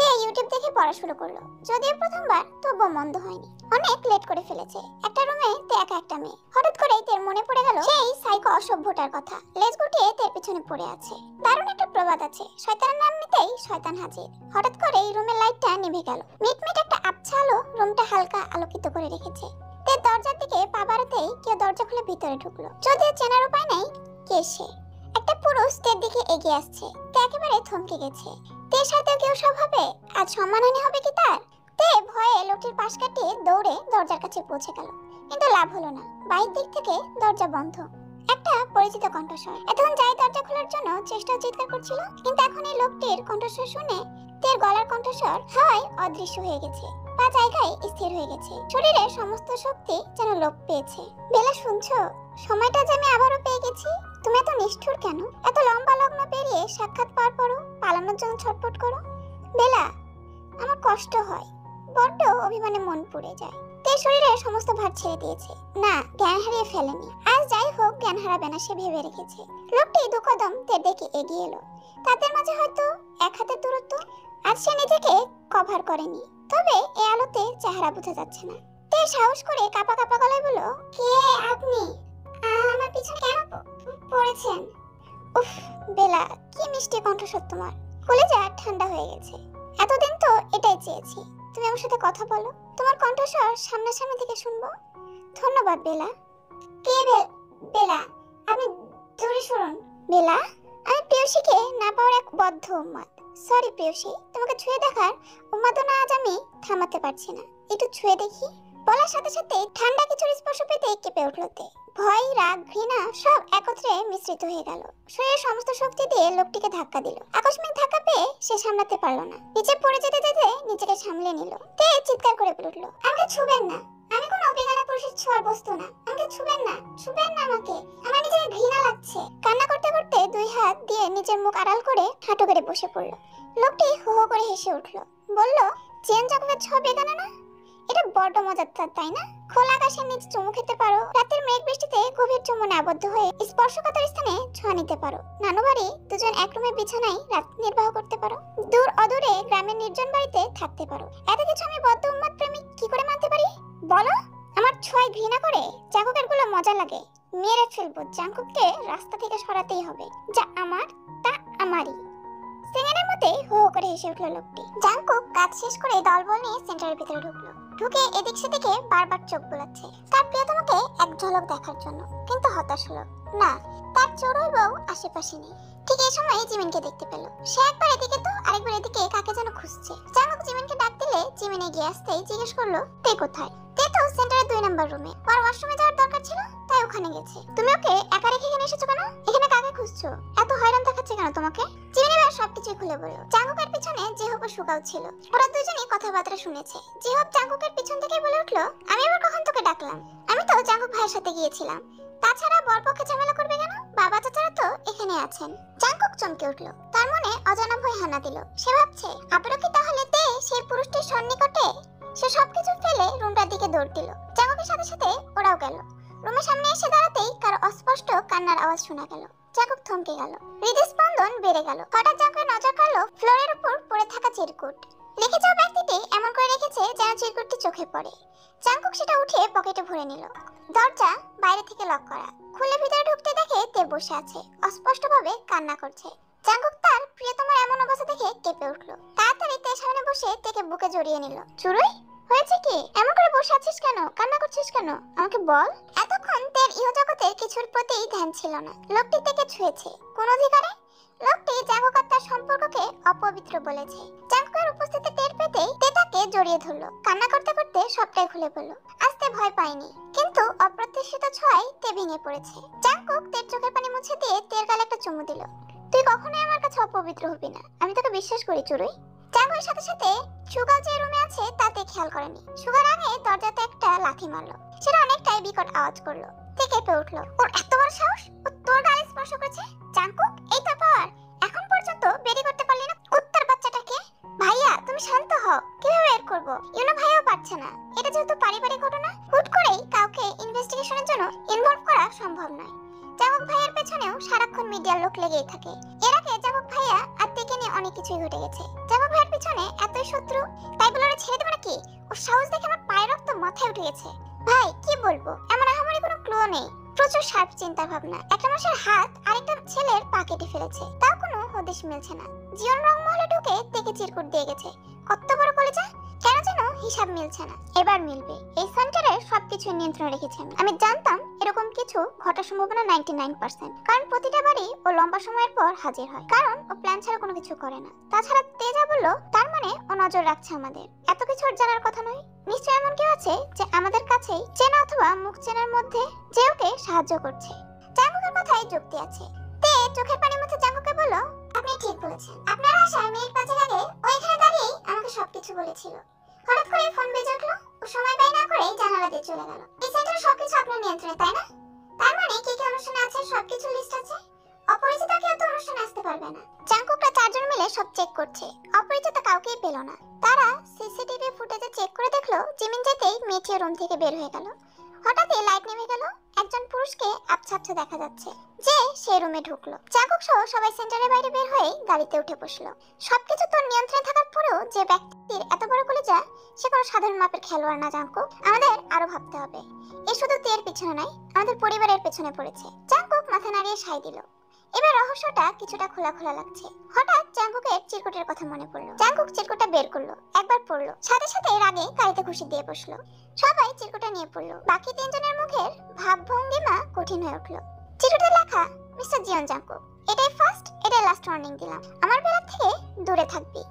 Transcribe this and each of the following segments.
তে ইউটিউব দেখে পড়া শুরু করলো। যদিও প্রথমবার, তবুও মন্দ হয়নি। অনেক লেট করে ফেলেছে। একটা রুমে তে একা একটা মেয়ে। হঠাৎ করেই তের মনে পড়ে গেল সেই সাইকো অসভ্যটার কথা। লেজ গুটিয়ে তের পিছনে পড়ে আছে। দারুণ একটা প্রবাদ আছে, শয়তানের নাম নিতেই শয়তান হাজির। হঠাৎ করেই রুমের লাইটটা নিভে গেল। মিটমিট একটা আবছা আলো রুমটা হালকা আলোকিত করে রেখেছে। তের দরজার দিকে পা বাড়াতেই কেউ দরজা খুলে ভিতরে ঢুকলো। যদিও চেনার উপায় নেই কে সে। একটা পুরুষ তের দিকে এগিয়ে আসছে। তে একেবারে থমকে গেছে। তের সাথে কেউ সব হবে? আজ সম্মানহানি হবে কি তার? তে ভয়ে লোকটির পাশ কাটিয়ে দৌড়ে দরজার কাছে পৌঁছে গেল। কিন্তু লাভ হলো না। বাইরের দিক থেকে দরজা বন্ধ। একটা পরিচিত কণ্ঠস্বর। এতক্ষণ যাই দরজা খোলার জন্য চেষ্টা চিৎকার করছিল, কিন্তু এখন এই লোকটির কণ্ঠস্বর শুনে তের গলার কণ্ঠস্বর হাওয়ায় অদৃশ্য হয়ে গেছে। পা জায়গায় স্থির হয়ে গেছে। শরীরের সমস্ত শক্তি যেন লোপ পেয়েছে। বেলা, শুনছো? সময়টা যে আমি আবারও পেয়ে গেছি। তুমি এত নিষ্ঠুর কেন? এত লম্বা লগ্ন পেরিয়ে সাক্ষাৎ পাওয়ার পরও পালানোর জন্য ছটফট করো। বেলা, আমার কষ্ট হয়, বড্ড অভিমানে মন পুড়ে যায়। তে শরীরের সমস্ত ভার ছেড়ে দিয়েছে। না, জ্ঞান হারিয়ে ফেলেনি। আজ যাই হোক জ্ঞান হারাবে না সে ভেবে রেখেছে। লোকটি দু কদম তে দেখে এগিয়ে এলো। তাদের মাঝে হয়তো এক হাতের দূরত্ব। আজ সে নিজেকে কভার করেনি, তবে এ আলোতে চেহারা বোঝা যাচ্ছে না। তে সাহস করে কাঁপা কাঁপা গলায় বলল, কে আপনি? আমার পিছনে কেন পড়েছেন? উফ বেলা, কি মিষ্টি কণ্ঠস্বর তোমার। কলিজা ঠান্ডা হয়ে গেছে। এতদিন তো এটাই চেয়েছি, তুমি আমার সাথে কথা বলো। তোমার কণ্ঠস্বর সামনাসামনি থেকে শুনবো। ধন্যবাদ বেলা। কে বেলা? আপনি দূরে সরুন। বেলা, আমি প্রেয়সীকে না পাওয়ার এক বদ্ধ উন্মাদ। সরি প্রেয়সী, তোমাকে ছুঁয়ে দেখার উন্মাদনা আজ আমি থামাতে পারছি না। একটু ছুঁয়ে দেখি। বলার সাথে সাথে ঠান্ডা কিছুর স্পর্শ পেতে কেঁপে উঠল তে। ভয়, রাগ, ঘৃণা সব একত্রে মিশ্রিত হয়ে গেল। শরীরের সমস্ত শক্তি দিয়ে লোকটিকে ধাক্কা দিল। আকস্মিক ধাক্কা পেয়ে সে সামলাতে পারলো না। নিচে পড়ে যেতে যেতে নিজেকে সামলে নিল। তে চিৎকার করে বলে উঠল, আমাকে ছুবেন না। আমি কোনো অবেগানা পুরুষের ছোঁয়ার বস্তু না। আমাকে ছুবেন না, ছুবেন না আমাকে। আমার নিজের ঘৃণা লাগছে। কান্না করতে করতে দুই হাত দিয়ে নিজের মুখ আড়াল করে হাঁটু করে বসে পড়ল। লোকটি হো হো করে হেসে উঠল। বলল, চেন জগতের ছোঁয়া বেগানা না? এটা বড্ড মজার, তাই না? খোলা আকাশের নিচে চুমু খেতে পারো। রাতের মেঘ বৃষ্টিতে গভীর চুম্বনে আবদ্ধ হয়ে স্পর্শকাতর স্থানে ছোঁয়া নিতে পারো। নানু বাড়ি দুজন এক রুমে বিছানায় রাত নির্বাহ করতে পারো। দূর অদূরে গ্রামের নির্জন বাড়িতে থাকতে পারো। এত কিছু আমি বদ্ধ উন্মাদ প্রেমিক কি করে মানতে পারি বলো? আমার ছোঁয়ায় ঘৃণা করে জাঙ্কুকের গুলো মজা লাগে। মেরে ফেলবো। জাঙ্কুককে রাস্তা থেকে সরাতেই হবে। যা আমার তা আমারই। সেকেন্ডের মধ্যে হো হো করে হেসে উঠল লোকটি। জাঙ্কুক কাজ শেষ করে দলবল নিয়ে সেন্টারের ভিতরে ঢুকলো। ঢুকে এদিক সেদিকে বারবার চোখ বোলাচ্ছে তার প্রিয়তমাকে এক ঝলক দেখার জন্য, কিন্তু হতাশ হলো। না, তার চড়ুই বউ আশেপাশে নেই। ঠিক এই সময় জিমিনকে দেখতে পেল। সে একবার এদিকে তো আরেকবার এদিকে কাকে যেন খুঁজছে। জাঙ্কুক জিমিনকে ডাক দিলে জিমিন এগিয়ে আসতেই জিজ্ঞেস করলো, তে কোথায়? তে তো সেন্টারের 2 নম্বর রুমে। আর ওয়াশরুমে যাওয়ার দরকার ছিল, তাই ওখানে গেছে। তুমি ওকে একা রেখে এখানে এসেছো কেন? এখানে কাকে খুঁজছো? এত হয়রান দেখাচ্ছে কেন তোমাকে? জিমিন এবার সবকিছু খুলে বলল। জাঙ্কুকের পিছনে জেহব ও সুগাও ছিল। ওরা দুজনেই কথাবার্তা শুনেছে। জেহব জাঙ্কুকের পিছন থেকে বলে উঠলো, আমি আবার কখন তোকে ডাকলাম? আমি তো জাঙ্কুক ভাইয়ের সাথে গিয়েছিলাম। তাছাড়া বরপক্ষে ঝামেলা করবে কেন? বাবা চাচারা তো এখানে আছেন। জাঙ্কুক চমকে উঠলো। তার মনে অজানা ভয় হানা দিল। সে ভাবছে, আবারও কি তাহলে তে সেই পুরুষটির সন্নিকটে? সে সবকিছু ফেলে রুমটার দিকে দৌড় দিল। জাঙ্কুকের সাথে সাথে ওরাও গেল। রুমের সামনে এসে দাঁড়াতেই কারো অস্পষ্ট কান্নার আওয়াজ শোনা গেল। জাঙ্কুক থমকে গেল। হৃদস্পন্দন বেড়ে গেল। হঠাৎ জাঙ্কুকের নজর কাড়লো ফ্লোরের উপর পড়ে থাকা চিরকুট। লিখে যাওয়া ব্যক্তিটি এমন করে রেখেছে যেন চিরকুটটি চোখে পড়ে। জাঙ্কুক সেটা উঠে পকেটে ভরে নিল। দরজা বাইরে থেকে লক করা। খুলে ভিতরে ঢুকতে দেখে তে বসে আছে, অস্পষ্টভাবে কান্না করছে। জাঙ্কুক তার প্রিয়তমার এমন অবস্থা দেখে কেঁপে উঠলো। তাড়াতাড়ি তের সামনে বসে তেকে বুকে জড়িয়ে নিল। চুরুই, হয়েছে কি? এমন করে বসে আছিস কেন? কান্না করছিস কেন? আমাকে বল। এতক্ষণ তের ইহজগতের কিছুর প্রতি ধ্যান ছিল না। লোকটি তেকে ছুঁয়েছে কোন অধিকারে? লোকটি জাঙ্কুক আর তার সম্পর্ককে অপবিত্র বলেছে। জাঙ্কুকের উপস্থিতি টের পেতেই তে তাকে জড়িয়ে ধরলো। কান্না করতে করতে সবটাই খুলে বলল। আস্তে ভয় পায়নি, কিন্তু অপ্রত্যাশিত ছোঁয়ায় তে ভেঙে পড়েছে। জাঙ্কুক তের চোখের পানি মুছে দিয়ে তের গালে একটা চুমু দিল। তুই কখনোই আমার কাছে অপবিত্র হবি না, আমি তোকে বিশ্বাস করি চুরুই। জাঙ্কুকের সাথে সাথে সুগাও যে রুমে আছে তাতে খেয়াল করেনি। সুগার আগে দরজাতে একটা লাথি মারলো। সেটা অনেকটাই বিকট আওয়াজ করলো। তে কেঁপে উঠলো। ওর এত বড় সাহস, ও তোর গালে স্পর্শ করেছে? জাঙ্কুক, এই তো পাওয়ার! এখন পর্যন্ত বেরি করতে পারলি না কুত্তার বাচ্চাটাকে। ভাইয়া তুমি শান্ত হও। কিভাবে বের করবো? ইউনো ভাইয়াও পারছে না। এটা যেহেতু পারিবারিক ঘটনা, হুট করেই কাউকে ইনভেস্টিগেশনের জন্য ইনভলভ করা সম্ভব নয়। জাঙ্কুক ভাইয়ার পেছনেও সারাক্ষণ মিডিয়ার লোক লেগেই থাকে। এর আগে জাঙ্কুক ভাইয়া আর তেকে নিয়ে অনেক কিছুই ঘটে গেছে। জাঙ্কুক ভাইয়ার পিছনে এতই শত্রু, তাই বলে ওরা ছেড়ে দেবে নাকি? ওর সাহস দেখে আমার পায়ের রক্ত মাথায় উঠে গেছে। ভাই কি বলবো, এমন আহামরি কোনো ক্লু নেই। প্রচুর শার্প চিন্তা ভাবনা। একটা মানুষের হাত আরেকটা ছেলের পা কেটে ফেলেছে, তাও কোনো হদিশ মিলছে না। জীবন রংমহলে ঢুকে তেকে চিরকুট দিয়ে গেছে। কত বড় কলেজা, কেন যেন হিসাব মিলছে না। এবার মিলবে। এই সেন্টারের সবকিছু নিয়ন্ত্রণে রেখেছি আমি জানতাম এরকম কিছু ঘটার সম্ভাবনা 99%, কারণ প্রতিটা বারই ও লম্বা সময়ের পর হাজির হয়, কারণ ও প্ল্যান ছাড়া কোনো কিছু করে না। তাছাড়া তেজা বলল তার মানে ও নজর রাখছে আমাদের। এত কিছু ওর জানার কথা নয়। নিশ্চয় এমন কেউ আছে যে আমাদের কাছেই চেনা অথবা মুখ চেনার মধ্যে যে ওকে সাহায্য করছে। জাঙ্গুকের কথায় যুক্তি আছে। তে চোখের পানির মধ্যে জাঙ্গুকে বলল, আপনি ঠিক বলেছেন। আপনার আসার মিনিট 5 আগে ও এখানে দাঁড়িয়েই আমাকে সবকিছু বলেছিল। হঠাৎ করে ফোন বেজে উঠলো, ও সময় ব্যয় না করে জানালা দিয়ে চলে গেল। এই সেন্টারে সবকিছু আপনার নিয়ন্ত্রণে, তাই না? তার মানে কি কি অনুষ্ঠানে আছে সবকিছু লিস্ট আছে। অপরিচিত কেউ তো অনুষ্ঠানে আসতে পারবে না। জাঙ্কুকরা 4 জন মিলে সব চেক করছে। অপরিচিত কাউকেই পেল না। তারা সিসিটিভি ফুটেজে চেক করে দেখলো জিমিন যেতেই মেয়েটি রুম থেকে বের হয়ে গেল। হঠাৎই লাইট নেমে গেল। একজন পুরুষকে আবছা আবছা দেখা যাচ্ছে যে সে রুমে ঢুকলো। জাঙ্কুক সহ সবাই সেন্টারের বাইরে বের হয়ে গাড়িতে উঠে বসলো। সবকিছু তোর নিয়ন্ত্রণে থাকার পরেও যে ব্যক্তির এত বড় কলেজা, সে কোনো সাধারণ মাপের খেলোয়াড় না জাঙ্কুক। আমাদের আরো ভাবতে হবে। এ শুধু তের পিছনে নয়, আমাদের পরিবারের পেছনে পড়েছে। জাঙ্কুক মাথা নাড়িয়ে সায় দিল। এবার রহস্যটা কিছুটা খোলা খোলা লাগছে। হঠাৎ জাঙ্কুকের চিরকুটের কথা মনে পড়লো। জাঙ্কুক চিরকুটটা বের করলো, একবার পড়লো, সাথে সাথে রাগে গাড়িতে খুশি দিয়ে বসলো। সবাই চিরকুটটা নিয়ে পড়লো। বাকি 3 জনের মুখের ভাবভঙ্গিমা কঠিন হয়ে উঠলো। চিরকুটে লেখা, মিস্টার জিয়ন জাঙ্কুক, এটাই ফার্স্ট, এটাই লাস্ট ওয়ার্নিং দিলাম। আমার বেলা থেকে দূরে থাকবি।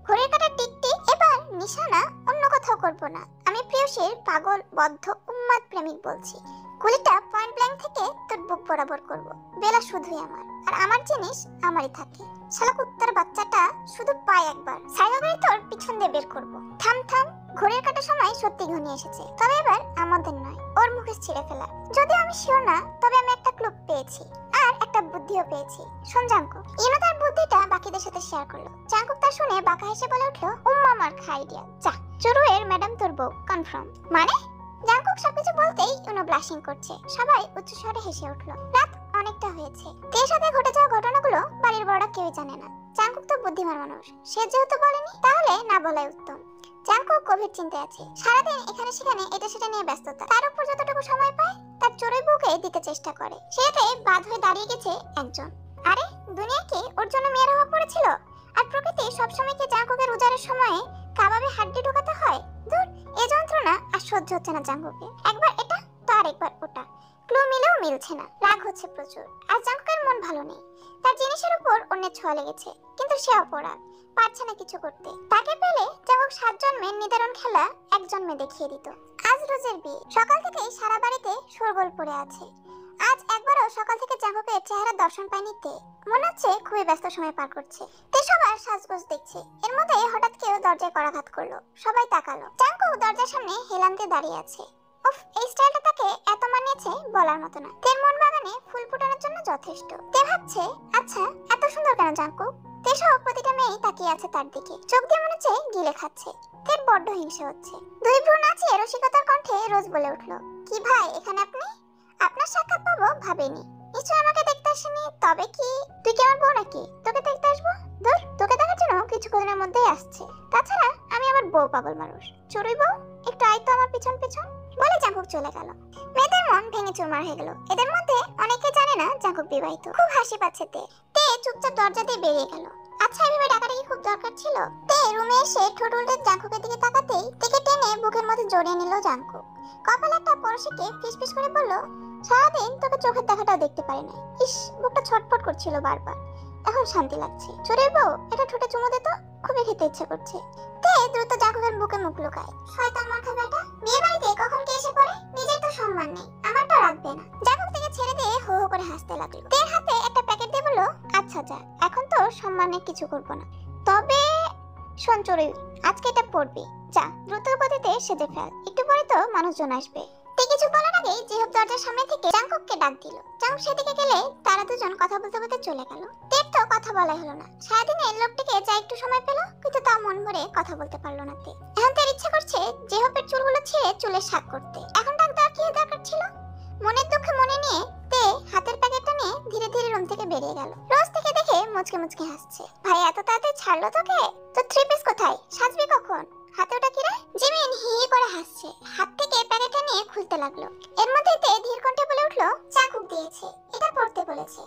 ঘড়ির কাঁটা টিকটিক, এবার নিশানা অন্য কোথাও করব না। আমি প্রিয়সীর পাগল বদ্ধ উন্মাদ প্রেমিক বলছি। গুলিটা পয়েন্ট ব্ল্যাঙ্ক থেকে তোর বুক বরাবর করব। বেলা শুধুই আমার, আর আমার জিনিস আমারই থাকে। শালা কুত্তার বাচ্চাটা শুধু পায় একবার, সাইবারে তোর পিছন দিয়ে বের করব। থাম থাম, ঘড়ির কাঁটার সময় সত্যি ঘনিয়ে এসেছে। তবে এবার আমাদের নয়, ওর মুখে ছিঁড়ে ফেলা। যদিও আমি শিওর না, তবে আমি একটা ক্লু পেয়েছি আর একটা বুদ্ধিও পেয়েছি। শোন জাঙ্কুক। ইনো তার বুদ্ধিটা বাকিদের সাথে শেয়ার করলো। জাঙ্কুক তা শুনে বাঁকা হেসে বলে উঠলো, উম্মা আমার আইডিয়া। যা, চুরুয়ের ম্যাডাম তোর বউ কনফার্ম। মানে? জাঙ্কুক সবকিছু বলতেই ইনো ব্লাশিং করছে। সবাই উচ্চ স্বরে হেসে উঠলো। রাত অনেকটা হয়েছে। তের সাথে ঘটে যাওয়া ঘটনাগুলো বাড়ির বড়রা কেউই জানে না। জাঙ্কুক তো বুদ্ধিমান মানুষ, সে যেহেতু বলেনি তাহলে না বলাই উত্তম। জাঙ্কুক গভীর চিন্তায় আছে। সারাদিন এখানে সেখানে এটা সেটা নিয়ে ব্যস্ততা। তার উপর যতটুকু সময় পায় তার চোরের বউকে দিতে চেষ্টা করে। সেটাতে বাদ হয়ে দাঁড়িয়ে গেছে একজন। আরে দুনিয়া কি ওর জন্য মেয়ের অভাব পড়েছিল? আর প্রকৃতি সবসময় কি জাঙ্কুকের উজাড়ের সময়ে কাবাবে হাড্ডি ঢোকাতে হয়? দূর, এ যন্ত্রণা আর সহ্য হচ্ছে না জাঙ্কুকে। একবার এটা তো আরেকবার ওটা, ক্লু মিলেও মিলছে না। রাগ হচ্ছে প্রচুর। আর জাঙ্কুকের মন ভালো নেই। তার জিনিসের উপর অন্যের ছোঁয়া লেগেছে, কিন্তু সে অপরাধ, পারছে না কিছু করতে। তাকে পেলে জাঙ্কুক 7 জন্মের নিদারুণ খেলা এক জন্মে দেখিয়ে দিত। আজ রোজের বিয়ে। সকাল থেকেই সারা বাড়িতে শোরগোল পড়ে আছে। আজ একবারও সকাল থেকে জাঙ্কুকের চেহারা দর্শন পায়নি তে। মনে হচ্ছে খুবই ব্যস্ত সময় পার করছে। তে সবার সাজগোজ দেখছে। এর মধ্যে হঠাৎ কেউ দরজায় করাঘাত করলো। সবাই তাকালো। জাঙ্কুক দরজার সামনে হেলান দিয়ে দাঁড়িয়ে আছে। উফ, এই স্টাইলটা তাকে এত মানিয়েছে বলার মতো না। তের মন বাগানে ফুল ফোটানোর জন্য যথেষ্ট। তে ভাবছে, আচ্ছা এত সুন্দর কেন জাঙ্কুক? তে সহ প্রতিটা মেয়েই তাকিয়ে আছে তার দিকে। চোখ দিয়ে মনে হচ্ছে গিলে খাচ্ছে। তের বড্ড হিংসা হচ্ছে। দুই ভ্রু নাচিয়ে রসিকতার কণ্ঠে রোজ বলে উঠলো, কি ভাই এখানে আপনি? আপনার সাক্ষাৎ পাবো ভাবেনি। নিশ্চয় আমাকে দেখতে আসেনি। তবে কি তুই কি আমার বউ নাকি তোকে দেখতে আসবো? দূর, তোকে দেখার জন্য কিছুক্ষণের মধ্যেই আসছে। তাছাড়া আমি আমার বউ পাগল মানুষ। চুরি বউ, একটু আয় তো আমার পিছন পিছন বলে জাঙ্কুক চলে গেল। মেয়েদের মন ভেঙে চুরমার হয়ে গেল। এদের মধ্যে অনেকে জানে না জাঙ্কুক বিবাহিত। খুব হাসি পাচ্ছে তে। তে চুপচাপ দরজা দিয়ে বেরিয়ে গেল। আচ্ছা এভাবে ডাকাটা কি খুব দরকার ছিল? তে রুমে এসে ঠোঁট উল্টে জাঙ্কুকের দিকে তাকাতেই তেকে টেনে বুকের মধ্যে জড়িয়ে নিল জাঙ্কুক। কপালে একটা পরশিকে ফিসফিস করে বলল, সারাদিন তোকে চোখের দেখাটাও দেখতে পারি না। ইস, বুকটা ছটফট করছিল বারবার। এখন শান্তি লাগছে। চোরের বউ, এটা ঠোঁটে চুমু দে তো, খুবই খেতে ইচ্ছে করছে। তে দ্রুত জাঙ্কুকের বুকে মুখ লুকায়। শয়তান মাথা বেটা, বিয়ে বাড়িতে কখন কে এসে পড়ে? নিজের তো সম্মান নেই, আমারটা রাখবে না। জাঙ্কুক থেকে ছেড়ে দিয়ে হো হো করে হাসতে লাগলো। তের হাতে একটা প্যাকেট দিয়ে বলল, আচ্ছা যা, এখন তো সম্মানের কিছু করবো না। তবে শোন চোরে, আজকে এটা পড়বি। যা, দ্রুত গতিতে সেজে ফেল, একটু পরে তো মানুষজন আসবে। তে কিছু বলার আগে জিহব দরজার সামনে থেকে জাঙ্কুককে ডাক দিল। জাঙ্কুক সেদিকে গেলে তারা দুজন কথা বলতে বলতে চলে গেল। তের তো কথা বলাই হলো না। সারাদিনে লোকটিকে যা একটু সময় পেল, কিন্তু তা মন ভরে কথা বলতে পারলো না তে। এখন তের ইচ্ছা করছে জিহবের চুলগুলো ছিঁড়ে চুলের শাক করতে। এখন ডাক দেওয়ার কি দরকার ছিল? মনের দুঃখে মনে নিয়ে তে হাতের প্যাকেটটা নিয়ে ধীরে ধীরে রুম থেকে বেরিয়ে গেল। রোজ থেকে দেখে মুচকে মুচকে হাসছে। ভাই এত তাড়াতাড়ি ছাড়লো তোকে? তো থ্রি পিস কোথায়? সাজবি কখন? হাতে ওটা কি রে? জিমিন হি হি করে হাসছে, হাত থেকে প্যাকেটটা নিয়ে খুলতে লাগলো। এর মধ্যেই তে ধীর কণ্ঠে বলে উঠলো, চাকুক দিয়েছে, এটা পড়তে বলেছে।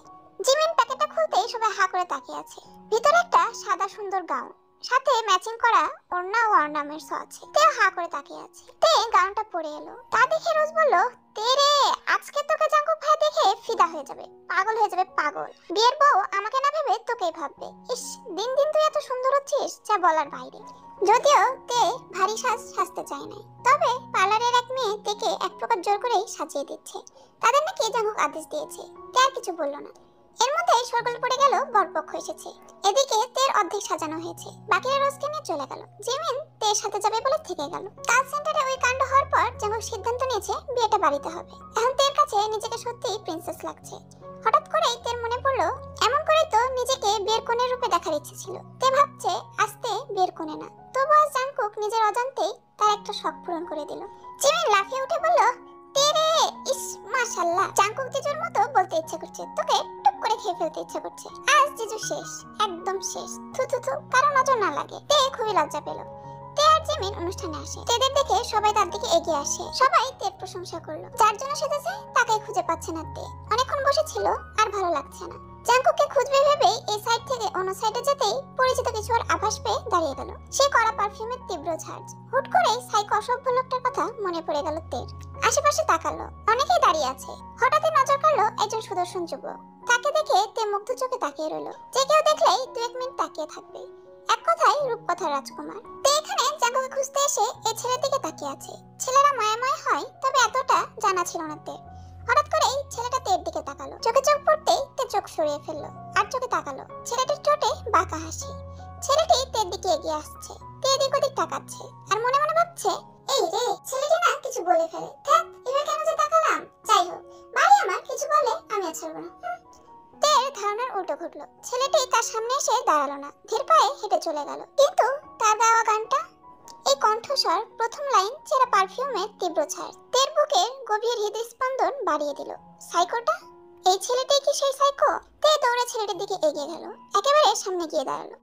জিমিন প্যাকেটটা খুলতেই সবাই হা করে তাকিয়ে আছে। ভিতরে একটা সাদা সুন্দর গাউন, সাথে ম্যাচিং করা ওড়না ও অর্নামেন্টস আছে। তে হা করে তাকিয়ে আছে। তে গাউনটা পরে এলো, তা দেখে রোজ বলল, তে রে, আজকে তোকে জাঙ্কুক ভাই দেখে ফিদা হয়ে যাবে, পাগল হয়ে যাবে পাগল। বিয়ের বউ আমাকে না ভেবে তোকেই ভাববে। ইস, দিন দিন তুই এত সুন্দর হচ্ছিস যা বলার বাইরে। যদিও তে ভারী সাজতে চায় নাই, তবে পার্লারের এক মেয়ে তেকে এক প্রকার জোর করেই সাজিয়ে দিচ্ছে। তাদের নাকি জাঙ্কুক আদেশ দিয়েছে। তে আর কিছু বলল না। এর মধ্যেই সরগোল পড়ে গেল, বরপক্ষ এসেছে। এদিকে তের অর্ধেক সাজানো হয়েছে, বাকিরা রোজকে নিয়ে চলে গেল। জিমিন তের সাথে যাবে বলে থেকে গেল। কাল সেন্টারে ওই কাণ্ড হওয়ার পর জাঙ্কুক সিদ্ধান্ত নিয়েছে বিয়েটা বাড়িতে হবে। এখন তের কাছে নিজেকে সত্যিই প্রিন্সেস লাগছে। হঠাৎ করেই তের মনে পড়লো, এমন করেই তো নিজেকে বিয়ের কোণের রূপে দেখার ইচ্ছে ছিল। তে ভাবছে আস্তে বিয়ের কোণে না, তবু আজ জাঙ্কুক নিজের অজান্তেই তার একটা শখ পূরণ করে দিল। জিমিন লাফিয়ে উঠে বলল, তেরে, ইস মাশাআল্লাহ। জাঙ্কুক জিজুর মতো বলতে ইচ্ছে করছে, তোকে টুক করে খেয়ে ফেলতে ইচ্ছে করছে। আজ জিজু শেষ, একদম শেষ। থু থু থু, কারো নজর না লাগে। তে খুবই লজ্জা পেল। তে আর জিমিন অনুষ্ঠানে আসে। তেদের দেখে সবাই তার দিকে এগিয়ে আসে। সবাই তের প্রশংসা করলো। যার জন্য সেজেছে তাকেই খুঁজে পাচ্ছে না তে। অনেকক্ষণ বসেছিল, আর ভালো লাগছে না। জাঙ্কুককে খুঁজবে ভেবেই এই সাইড থেকে অন্য সাইডে যেতেই পরিচিত কিছুর আভাস পেয়ে দাঁড়িয়ে গেল। সে কড়া পারফিউমের তীব্র ঝাঁজ। হুট করেই সাইকো অসভ্য লোকটার কথা মনে পড়ে গেল তের। আশেপাশে তাকালো, অনেকেই দাঁড়িয়ে আছে। হঠাৎই নজর কাড়লো একজন সুদর্শন যুবক। তাকে দেখে তে মুগ্ধ চোখে তাকিয়ে রইল। যে কেউ দেখলেই 2-1 মিনিট তাকিয়ে থাকবে। এক কথায় রূপকথার রাজকুমার। তে এখানে জাঙ্কুকে খুঁজতে এসে এই ছেলের দিকে তাকিয়ে আছে। ছেলেরা মায়াময় হয়, তবে এতটা জানা ছিল না তে। হঠাৎ করেই ছেলেটা তের দিকে তাকালো। চোখে চোখ পড়তেই তে চোখ সরিয়ে ফেললো, আর চোখে তাকালো। ছেলেটির ঠোঁটে বাঁকা হাসি। ছেলেটি তের দিকে এগিয়ে আসছে। তে এদিক ওদিক তাকাচ্ছে, আর মনে মনে ভাবছে, এই রে, ছেলেটি না কিছু বলে ফেলে। থাক, এবার কেন যে তাকালাম। যাই হোক, ভাই আমার কিছু বলে আমি আর ছাড়বো না। তের ধারণার উল্টো ঘটলো। ছেলেটি তার সামনে এসে দাঁড়ালো না, ধীর পায়ে হেঁটে চলে গেল। কিন্তু তার গাওয়া গানটা, এই কণ্ঠস্বর, প্রথম লাইন, ছেঁড়া পারফিউমের তীব্র ছাড়, তের বুকের গভীর হৃদস্পন্দন বাড়িয়ে দিল। সাইকোটা, এই ছেলেটাই কি সেই সাইকো? তে দৌড়ে ছেলেটির দিকে এগিয়ে গেল, একেবারে সামনে গিয়ে দাঁড়ালো।